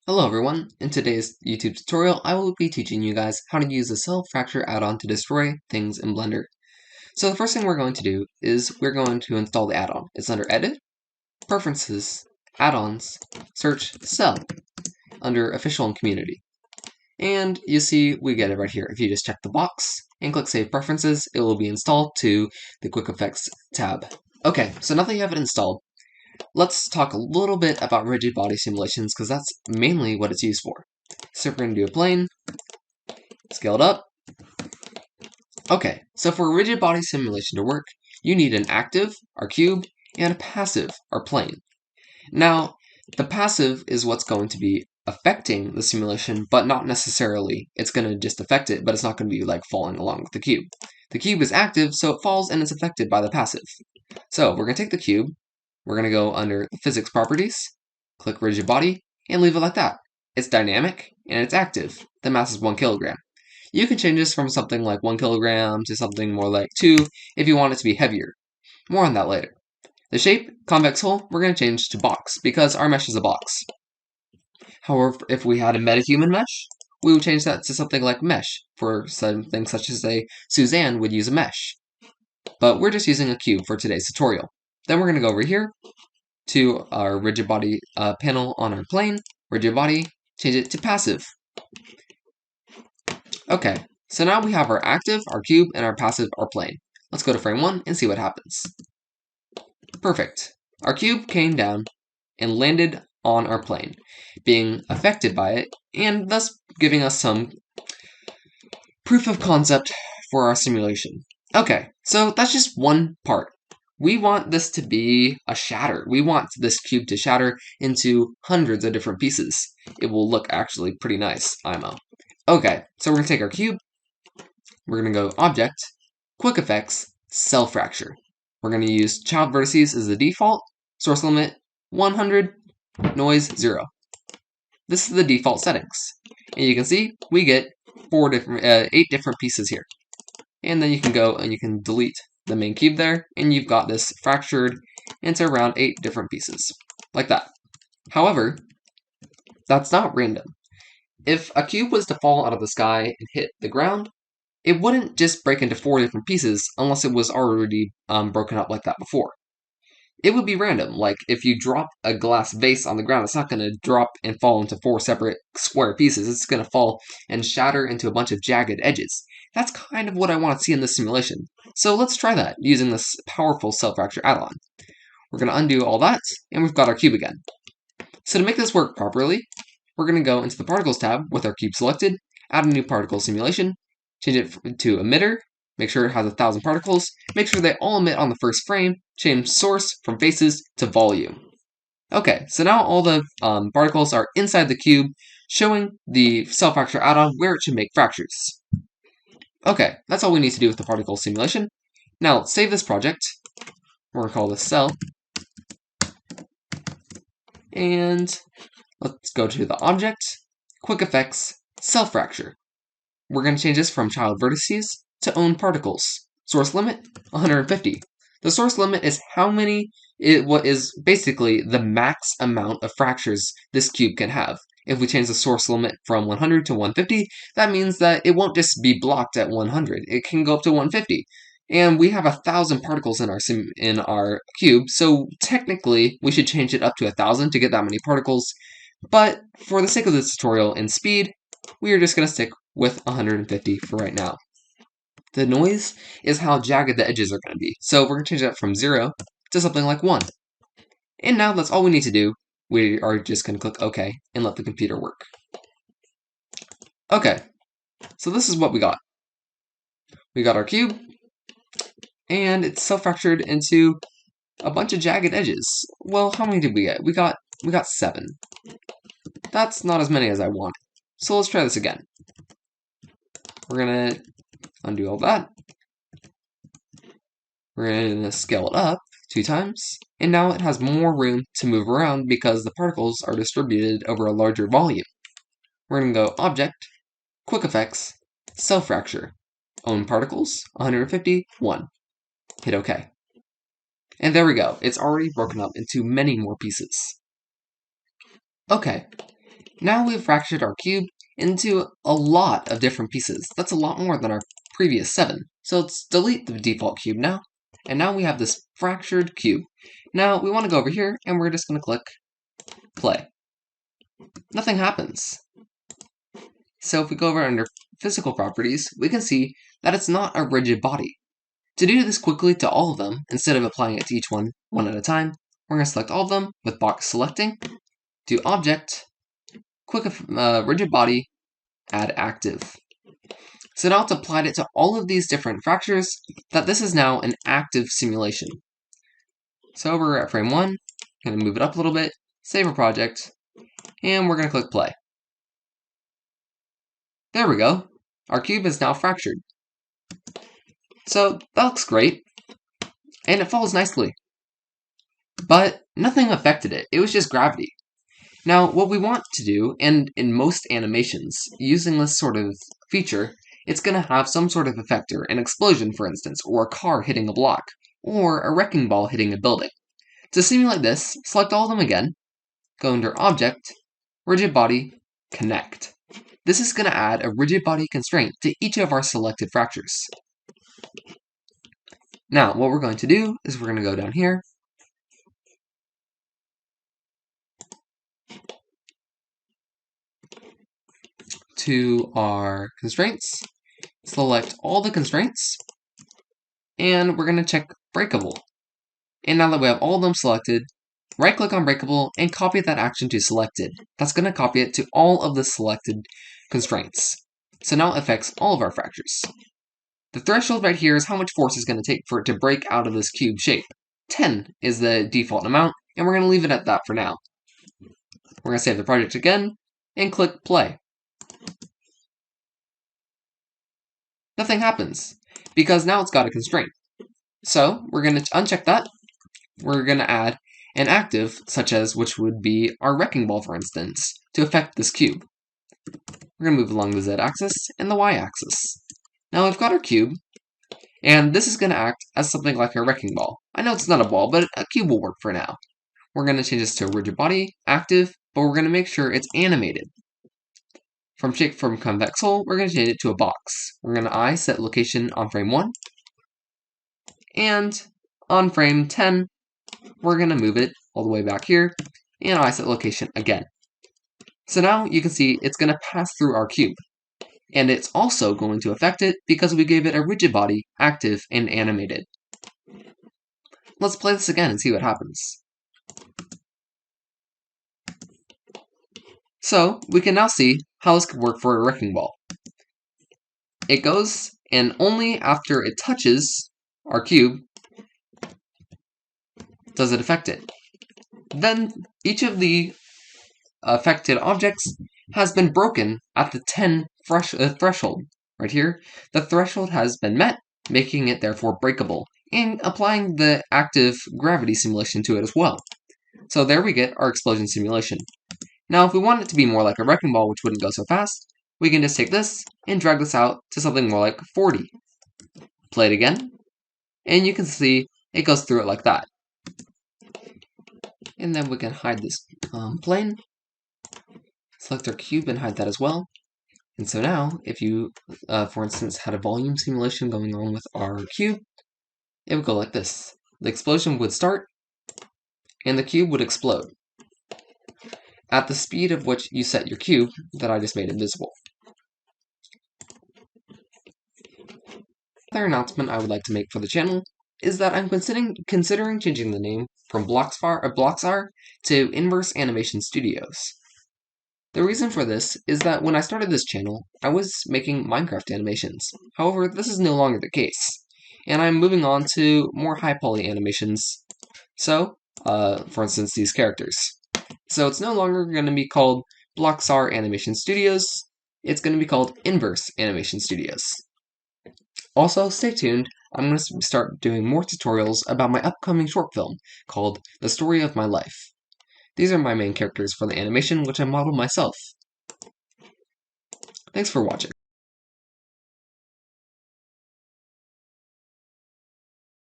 Hello everyone, in today's YouTube tutorial I will be teaching you guys how to use the Cell Fracture add-on to destroy things in Blender. So the first thing we're going to do is we're going to install the add-on. It's under Edit, Preferences, Add-ons, Search Cell, under Official and Community. And you see we get it right here. If you just check the box and click Save Preferences, it will be installed to the Quick Effects tab. Okay, so now that you have it installed, let's talk a little bit about rigid body simulations because that's mainly what it's used for. So we're going to do a plane, scale it up. Okay, so for a rigid body simulation to work, you need an active, our cube, and a passive, our plane. Now, the passive is what's going to be affecting the simulation, but not necessarily. It's going to just affect it, but it's not going to be like falling along with the cube. The cube is active, so it falls and it's affected by the passive. So we're going to take the cube, we're going to go under Physics Properties, click Rigid Body, and leave it like that. It's dynamic, and it's active. The mass is 1 kilogram. You can change this from something like 1 kilogram to something more like 2 if you want it to be heavier. More on that later. The shape, convex hull, we're going to change to box, because our mesh is a box. However, if we had a metahuman mesh, we would change that to something like mesh, for something such as, say, Suzanne would use a mesh. But we're just using a cube for today's tutorial. Then we're going to go over here to our rigid body panel on our plane, rigid body, change it to passive. Okay, so now we have our active, our cube, and our passive, our plane. Let's go to frame 1 and see what happens. Perfect. Our cube came down and landed on our plane, being affected by it, and thus giving us some proof of concept for our simulation. Okay, so that's just one part. We want this to be a shatter. We want this cube to shatter into hundreds of different pieces. It will look actually pretty nice, IMO. Okay, so we're going to take our cube. We're going to go Object, Quick Effects, Cell Fracture. We're going to use Child Vertices as the default, Source Limit 100, Noise 0. This is the default settings. And you can see we get 8 different pieces here. And then you can go and you can delete the main cube there, and you've got this fractured into around 8 different pieces, like that. However, that's not random. If a cube was to fall out of the sky and hit the ground, it wouldn't just break into 4 different pieces unless it was already broken up like that before. It would be random, like if you drop a glass vase on the ground, it's not going to drop and fall into 4 separate square pieces. It's going to fall and shatter into a bunch of jagged edges. That's kind of what I want to see in this simulation. So let's try that using this powerful Cell Fracture add-on. We're going to undo all that, and we've got our cube again. So to make this work properly, we're going to go into the Particles tab with our cube selected, add a new particle simulation, change it to emitter, make sure it has 1,000 particles, make sure they all emit on the first frame, change source from faces to volume. Okay, so now all the particles are inside the cube, showing the Cell Fracture add-on where it should make fractures. Okay, that's all we need to do with the particle simulation. Now let's save this project. We're going to call this Cell. And let's go to the Object, Quick Effects, Cell Fracture. We're going to change this from Child Vertices to Own Particles. Source limit, 150. The source limit is what is basically the max amount of fractures this cube can have. If we change the source limit from 100 to 150, that means that it won't just be blocked at 100. It can go up to 150. And we have 1,000 particles in our cube, so technically we should change it up to 1,000 to get that many particles. But for the sake of this tutorial and speed, we are just going to stick with 150 for right now. The noise is how jagged the edges are going to be, so we're going to change that from 0 to something like 1. And now that's all we need to do. We are just going to click OK and let the computer work. Okay, so this is what we got. We got our cube, and it's self-fractured into a bunch of jagged edges. Well, how many did we get? We got 7. That's not as many as I wanted. So let's try this again. We're going to undo all that. We're going to scale it up 2 times, and now it has more room to move around because the particles are distributed over a larger volume. We're going to go Object, Quick Effects, Cell Fracture, Own Particles, 150, 1. Hit OK. And there we go. It's already broken up into many more pieces. Okay, Now we've fractured our cube into a lot of different pieces. That's a lot more than our previous 7. So let's delete the default cube now. And now we have this fractured cube. Now we want to go over here and we're just going to click play. Nothing happens. So if we go over under physical properties, we can see that it's not a rigid body. To do this quickly to all of them, instead of applying it to each one at a time, we're going to select all of them with box selecting, do object, click rigid body, add active. So now it's applied it to all of these different fractures, that this is now an active simulation. So we're at frame 1, going to move it up a little bit, save our project, and we're going to click play. There we go. Our cube is now fractured. So that looks great, and it falls nicely. But nothing affected it, it was just gravity. Now, what we want to do, and in most animations, using this sort of feature, it's going to have some sort of effector, an explosion for instance, or a car hitting a block, or a wrecking ball hitting a building. To simulate this, select all of them again, go under Object, Rigid Body, Connect. This is going to add a rigid body constraint to each of our selected fractures. Now, what we're going to do is we're going to go down here, to our constraints, select all the constraints, and we're going to check breakable. And now that we have all of them selected, right-click on breakable and copy that action to selected. That's going to copy it to all of the selected constraints. So now it affects all of our fractures. The threshold right here is how much force it's going to take for it to break out of this cube shape. 10 is the default amount, and we're going to leave it at that for now. We're going to save the project again, and click play. Nothing happens, because now it's got a constraint. So we're going to uncheck that. We're going to add an active, such as which would be our wrecking ball, for instance, to affect this cube. We're going to move along the z-axis and the y-axis. Now we've got our cube, and this is going to act as something like a wrecking ball. I know it's not a ball, but a cube will work for now. We're going to change this to rigid body, active, but we're going to make sure it's animated. From shape from convex hull, we're going to change it to a box. We're going to set location on frame 1, and on frame 10, we're going to move it all the way back here, and set location again. So now you can see it's going to pass through our cube. And it's also going to affect it because we gave it a rigid body, active, and animated. Let's play this again and see what happens. So we can now see how this could work for a wrecking ball. It goes, and only after it touches our cube does it affect it. Then each of the affected objects has been broken at the 10 threshold. Right here, the threshold has been met, making it therefore breakable, and applying the active gravity simulation to it as well. So there we get our explosion simulation. Now if we want it to be more like a wrecking ball, which wouldn't go so fast, we can just take this and drag this out to something more like 40. Play it again, and you can see it goes through it like that. And then we can hide this plane, select our cube and hide that as well. And so now, if you, for instance, had a volume simulation going on with our cube, it would go like this. The explosion would start, and the cube would explode at the speed of which you set your cube that I just made invisible. Another announcement I would like to make for the channel is that I'm considering changing the name from Bloxar to Inverse Animation Studios. The reason for this is that when I started this channel, I was making Minecraft animations. However, this is no longer the case, and I'm moving on to more high-poly animations. So, for instance, these characters. So it's no longer going to be called Bloxar Animation Studios, it's going to be called Inverse Animation Studios. Also, stay tuned, I'm going to start doing more tutorials about my upcoming short film called The Story of My Life. These are my main characters for the animation, which I modeled myself. Thanks for watching.